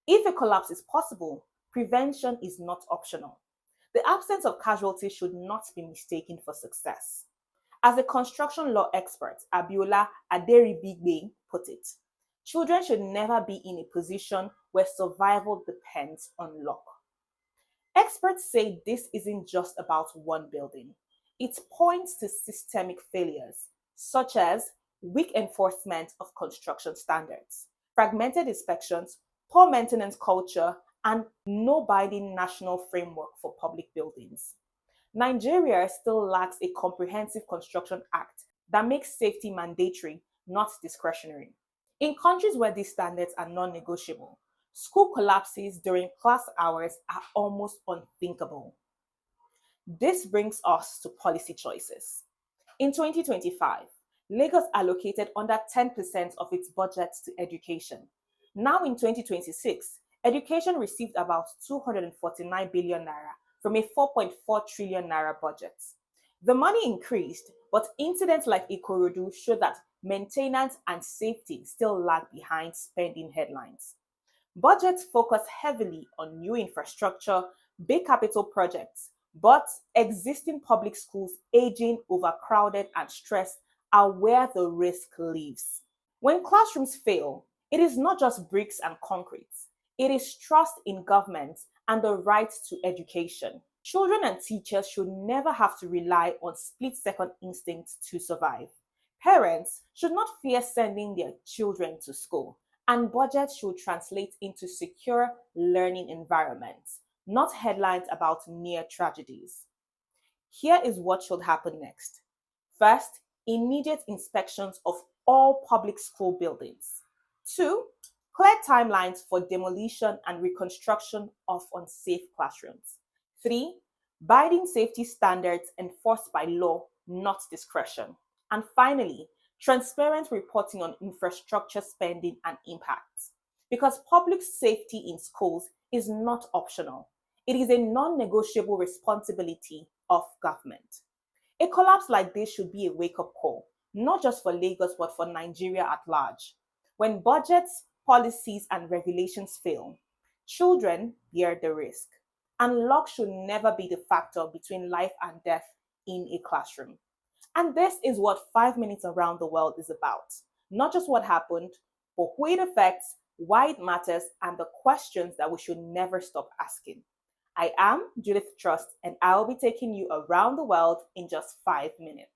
If a collapse is possible, prevention is not optional. The absence of casualties should not be mistaken for success. As the construction law expert Abiola Aderibigbe put it, children should never be in a position where survival depends on luck. Experts say this isn't just about one building. It points to systemic failures, such as weak enforcement of construction standards, fragmented inspections, poor maintenance culture, and no binding national framework for public buildings. Nigeria still lacks a comprehensive construction act that makes safety mandatory, not discretionary. In countries where these standards are non negotiable, school collapses during class hours are almost unthinkable. This brings us to policy choices. In 2025, Lagos allocated under 10% of its budget to education. Now in 2026, education received about 249 billion naira from a 4.4 trillion naira budget. The money increased, but incidents like Ikorodu show that maintenance and safety still lag behind spending headlines. Budgets focus heavily on new infrastructure, big capital projects, but existing public schools aging, overcrowded, and stressed are where the risk lives. When classrooms fail, it is not just bricks and concrete, it is trust in government and the right to education. Children and teachers should never have to rely on split second instincts to survive. Parents should not fear sending their children to school, and budgets should translate into secure learning environments, not headlines about near tragedies. Here is what should happen next. First, immediate inspections of all public school buildings. Two, clear timelines for demolition and reconstruction of unsafe classrooms. Three, binding safety standards enforced by law, not discretion. And finally, transparent reporting on infrastructure spending and impacts. Because public safety in schools is not optional, it is a non negotiable responsibility of government. A collapse like this should be a wake up call, not just for Lagos, but for Nigeria at large. When budgets, policies, and regulations fail, children bear the risk. And luck should never be the factor between life and death in a classroom. And this is what 5 minutes around the world is about. Not just what happened, but who it affects, why it matters, and the questions that we should never stop asking. I am Judith Trust, and I will be taking you around the world in just 5 minutes.